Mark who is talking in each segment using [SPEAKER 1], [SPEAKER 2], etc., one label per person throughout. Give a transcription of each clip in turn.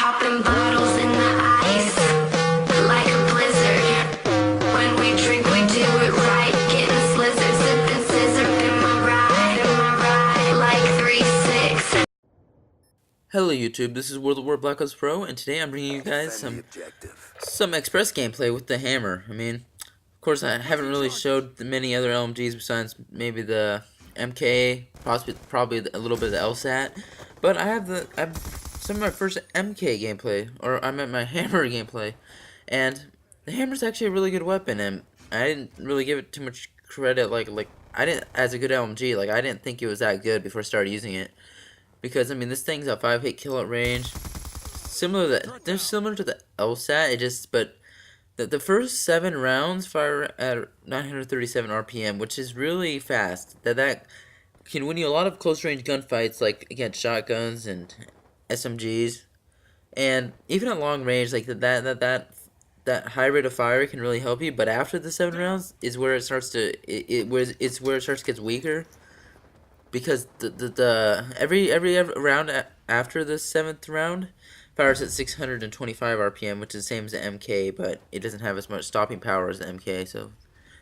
[SPEAKER 1] Popping bottles in the ice, like a blizzard. When we drink, we do it right. Getting slizzard, sipping scissor in my ride, like 3-6.
[SPEAKER 2] Hello YouTube, this is World of War Black Ops Pro, and today I'm bringing you guys some Express gameplay with the HAMR. I mean, of course I haven't really showed many other LMGs besides maybe the MK, probably a little bit of the LSAT, but I have some of my first MK gameplay, or I meant my HAMR gameplay, and the HAMR's actually a really good weapon, and I didn't really give it too much credit, like I didn't, as a good LMG, like I didn't think it was that good before I started using it. Because, I mean, this thing's a 5-hit kill at range. They're similar to the LSAT, but the first 7 rounds fire at 937 RPM, which is really fast. That can win you a lot of close-range gunfights, like against shotguns and SMGs. And even at long range, like that high rate of fire can really help you. But after the 7 rounds is where it starts to it's where it starts to get weaker. Because every round after the 7th round fires at 625 RPM, which is the same as the MK, but it doesn't have as much stopping power as the MK, so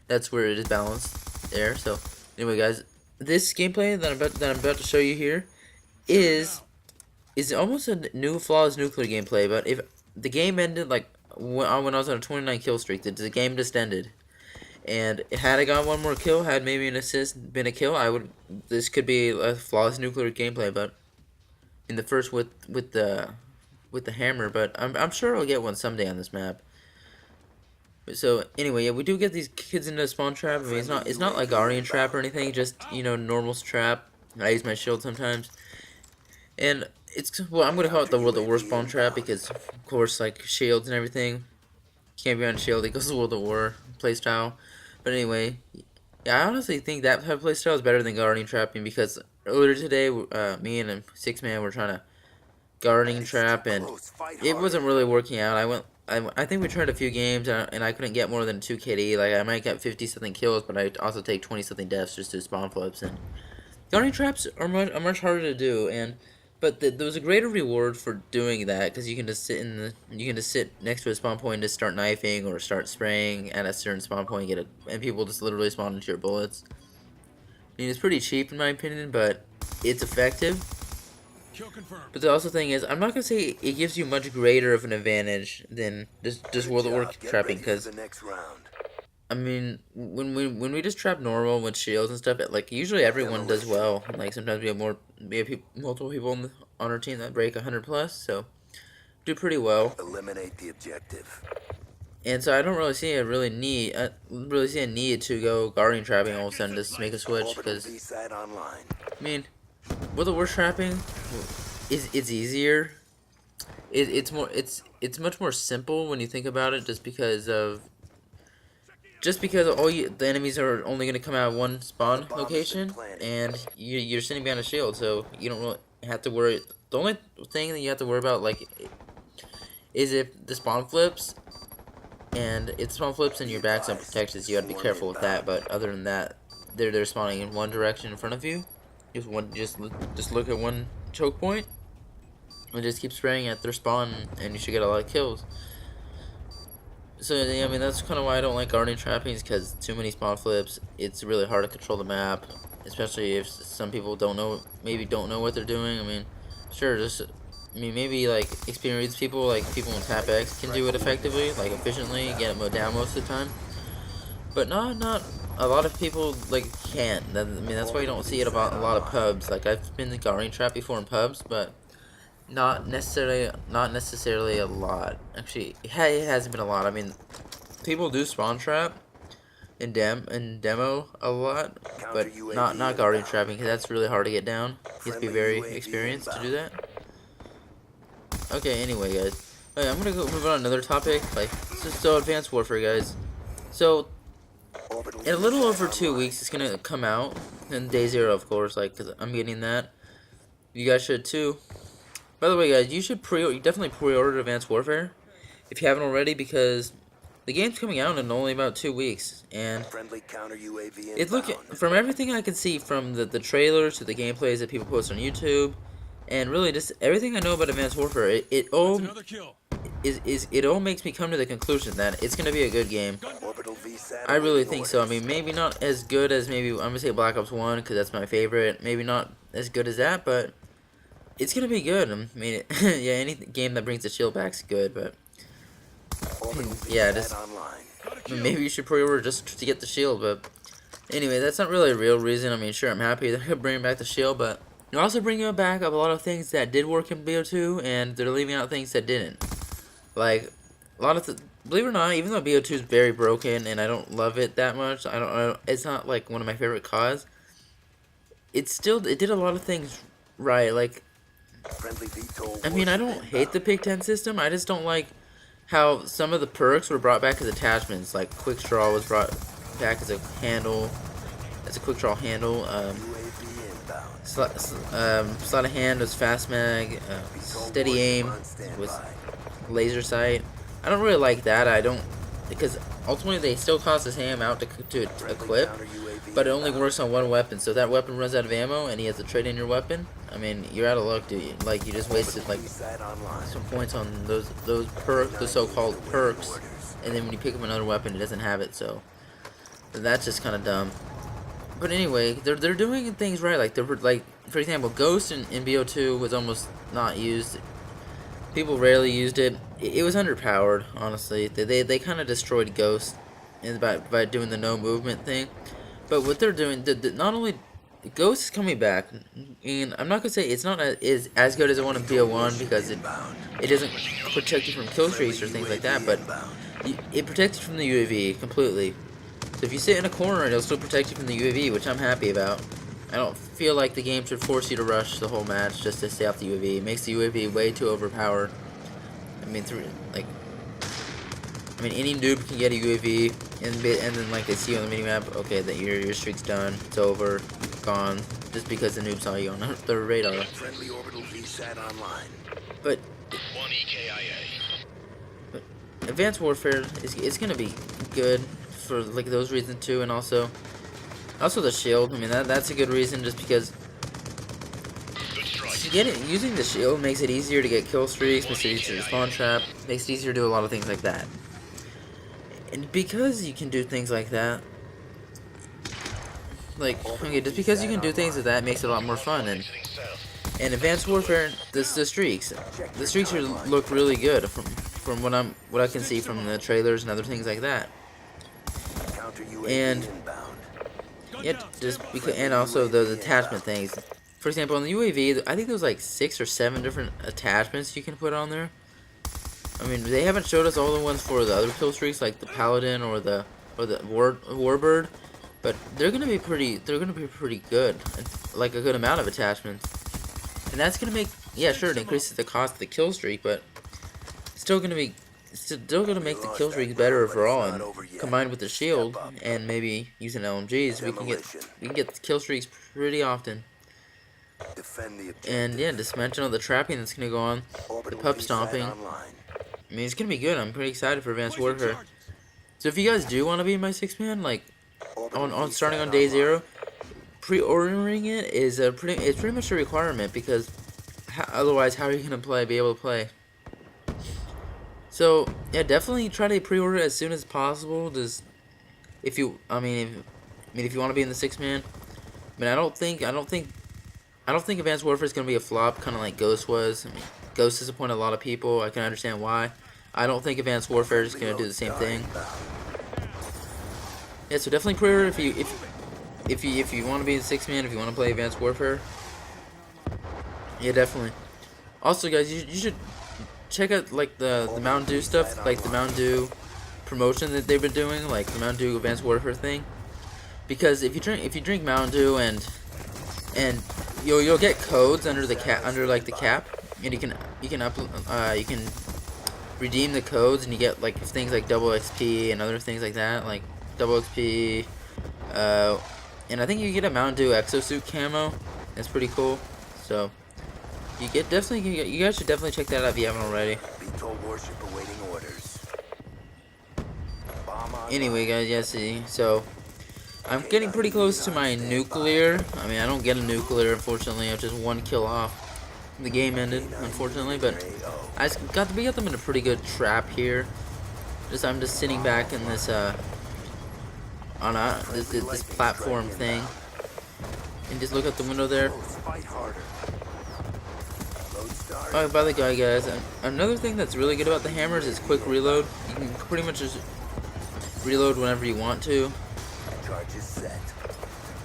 [SPEAKER 2] that's where it is balanced there. So anyway, guys, this gameplay that I'm about to show you here is almost a new flawless nuclear gameplay. But if the game ended like when I was on a 29 kill streak, the game just ended. And had I got one more kill, had maybe an assist been a kill, this could be a flawless nuclear gameplay, but in the first with the HAMR, but I'm sure I'll get one someday on this map. So anyway, yeah, we do get these kids into a spawn trap. I mean, it's not like Guardian trap or anything, just, you know, normal trap. I use my shield sometimes. And well, I'm gonna call it the World of War spawn trap because of course, like shields and everything. Can't be on shield, it goes to World of War playstyle. But anyway, yeah, I honestly think that type of playstyle is better than guarding trapping, because earlier today, me and a 6-man were trying to guarding trap, and it wasn't really working out. I think we tried a few games, and I couldn't get more than 2 KD. Like, I might get 50-something kills, but I also take 20-something deaths just to spawn flips. And guarding traps are much harder to do, but there was a greater reward for doing that, because you can just sit next to a spawn point and just start knifing or start spraying at a certain spawn point, and people just literally spawn into your bullets. I mean, it's pretty cheap in my opinion, but it's effective. But the also thing is, I'm not gonna say it gives you much greater of an advantage than just World of War trapping, because I mean, when we just trap normal with shields and stuff, like usually everyone does well. Like sometimes we have multiple people on our team that break 100+, so do pretty well.
[SPEAKER 3] Eliminate the objective.
[SPEAKER 2] And so I don't really see a need to go guarding trapping all of a sudden just to make a switch, because I mean, World of War trapping it's easier. It's much more simple when you think about it, just because the enemies are only going to come out of one spawn location, and you're sitting behind a shield, so you don't really have to worry. The only thing that you have to worry about, like, is if the spawn flips, and if spawn flips and your back's on protections, you got to be careful with that. But other than that, they're spawning in one direction in front of you. Just look at one choke point, and just keep spraying at their spawn, and you should get a lot of kills. So, I mean, that's kind of why I don't like guarding trapping, because too many spawn flips. It's really hard to control the map, especially if some people maybe don't know what they're doing. I mean, sure, maybe like experienced people, like people in Tap X, can do it effectively, like efficiently, get it down most of the time. But not a lot of people like can't. I mean, that's why you don't see it about a lot of pubs. Like, I've been to guarding trap before in pubs, but not necessarily a lot. Actually, it hasn't been a lot. I mean, people do spawn trap in demo a lot, but not guarding trapping, because that's really hard to get down. You have to be very experienced to do that. Okay, anyway, guys, okay, I'm gonna move on to another topic. Like, so Advanced Warfare, guys. So in a little over 2 weeks, it's gonna come out, and day 0, of course, like, because I'm getting that. You guys should too. By the way, guys, you should definitely pre-order Advanced Warfare if you haven't already, because the game's coming out in only about 2 weeks, and from everything I can see, from the trailers to the gameplays that people post on YouTube, And really, just everything I know about Advanced Warfare, it all it all makes me come to the conclusion that it's gonna be a good game.
[SPEAKER 3] Orbital VSAT
[SPEAKER 2] I really
[SPEAKER 3] awaiting
[SPEAKER 2] think so. I
[SPEAKER 3] orders.
[SPEAKER 2] mean, maybe not as good as maybe I'm gonna say Black Ops 1 because that's my favorite. Maybe not as good as that, but it's gonna be good. I mean, yeah, any game that brings the shield back's good, but
[SPEAKER 3] Orbital
[SPEAKER 2] yeah,
[SPEAKER 3] VSAT
[SPEAKER 2] just
[SPEAKER 3] online.
[SPEAKER 2] maybe you should pre-order just to get the shield. But anyway, that's not really a real reason. I mean, sure, I'm happy they're gonna bring back the shield, but they're also bringing back a lot of things that did work in BO2, and they're leaving out things that didn't. Like a lot of believe it or not, even though BO2 is very broken and I don't love it that much, I don't. It's not like one of my favorite CODs. It did a lot of things right. Like
[SPEAKER 3] Friendly VTOL
[SPEAKER 2] I mean, I
[SPEAKER 3] warship
[SPEAKER 2] don't hate the
[SPEAKER 3] inbound.
[SPEAKER 2] Pick 10 system. I just don't like how some of the perks were brought back as attachments. Like Quick Draw was brought back as a handle, as a quick draw handle.
[SPEAKER 3] UAV inbound.
[SPEAKER 2] Sleight of hand was fast mag. Steady aim was laser sight. I don't really like that. I don't, because ultimately they still cost the same amount to equip, but it only works on one weapon. So if that weapon runs out of ammo and he has to trade in your weapon, I mean, you're out of luck, dude. Like you just wasted like some points on those perks, the so-called perks, and then when you pick up another weapon, it doesn't have it. So that's just kind of dumb. But anyway, they're doing things right. Like for example, Ghost in BO2 was almost not used. People rarely used it. It was underpowered, honestly. They kind of destroyed Ghost by doing the no movement thing. But what they're doing, not only Ghost is coming back, and I'm not gonna say it's not as good as the one in BO1 because it doesn't protect you from kill streaks or things like that, but it protects you from the UAV completely. So if you sit in a corner, it'll still protect you from the UAV, which I'm happy about. I don't feel like the game should force you to rush the whole match just to stay off the UAV. It makes the UAV way too overpowered. I mean, any noob can get a UAV, and then like they see on the minimap, okay, that your streak's done, it's over, gone, just because the noob saw you on the radar.
[SPEAKER 3] Friendly orbital VSAT online.
[SPEAKER 2] But
[SPEAKER 4] One EKIA.
[SPEAKER 2] Advanced Warfare is gonna be good for like those reasons too, and also the shield. I mean that's a good reason, just because using the shield makes it easier to get kill streaks, makes it easier to spawn trap, makes it easier to do a lot of things like that. And because you can do things like that, just because you can do things like that makes it a lot more fun. And Advanced Warfare, the streaks look really good from what I can see from the trailers and other things like that. And yeah, and also the attachment things. For example, on the UAV, I think there's like 6 or 7 different attachments you can put on there. I mean, they haven't showed us all the ones for the other kill streaks, like the Paladin or the Warbird, but they're gonna be pretty good, like a good amount of attachments, and that's gonna make, yeah, sure, it increases the cost of the kill streak, but still gonna make the kill streaks better overall, and combined with the shield and maybe using LMGs, we can get the kill streaks pretty often. And yeah, just mention all the trapping that's gonna go on, the pub stomping. I mean, it's gonna be good. I'm pretty excited for Advanced Warfare. So if you guys do want to be my 6-man, like on starting on day 0, pre-ordering it is pretty much a requirement, because otherwise, how are you gonna be able to play? So yeah, definitely try to pre-order it as soon as possible. Just if you want to be in the 6-man. I mean, I don't think Advanced Warfare is gonna be a flop, kind of like Ghost was. I mean, Ghost disappointed a lot of people. I can understand why. I don't think Advanced Warfare is gonna do the same thing. Yeah, so definitely pre-order if you want to be the 6-man, if you want to play Advanced Warfare. Yeah, definitely. Also, guys, you should check out like the Mountain Dew stuff, like the Mountain Dew promotion that they've been doing, like the Mountain Dew Advanced Warfare thing. Because if you drink Mountain Dew and you'll get codes under the cap, and you can redeem the codes, and you get like things like double XP and other things like that, like double XP, and I think you get a Mountain Dew exosuit camo. That's pretty cool. So you guys should definitely check that out if you haven't already. Anyway, guys, yeah, see, so I'm getting pretty close to my nuclear. I mean, I don't get a nuclear, unfortunately. I'm just 1 kill off. the game ended, unfortunately, but we got them in a pretty good trap here. I'm just sitting back in this on this platform thing, and just look out the window there. Oh, by the way, guys, another thing that's really good about the HAMR is its quick reload. You can pretty much just reload whenever you want to.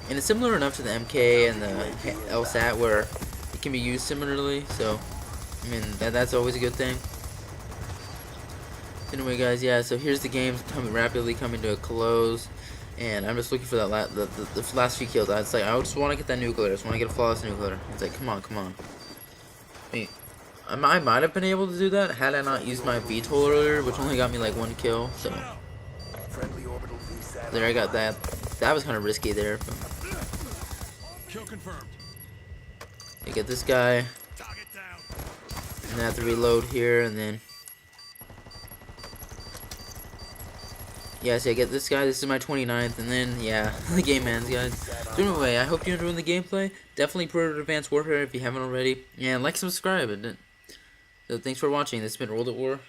[SPEAKER 2] And it's similar enough to the MK and the LSAT where it can be used similarly, so I mean that's always a good thing. Anyway, guys, yeah, so here's the game rapidly coming to a close, and I'm just looking for that the last few kills. It's like I just want to get that nuclear. I just want to get a flawless nuclear. It's like come on. I might have been able to do that had I not used my VTOL earlier, which only got me like 1 kill. So there, I got that. That was kind of risky there. But
[SPEAKER 4] Kill confirmed.
[SPEAKER 2] I get this guy, and I have to reload here, and then yeah, so I get this guy. This is my 29th, and then yeah, the game ends, guys. So anyway, I hope you're enjoying the gameplay. Definitely pre-order Advanced Warfare if you haven't already, and like, subscribe. So thanks for watching. This has been World at War.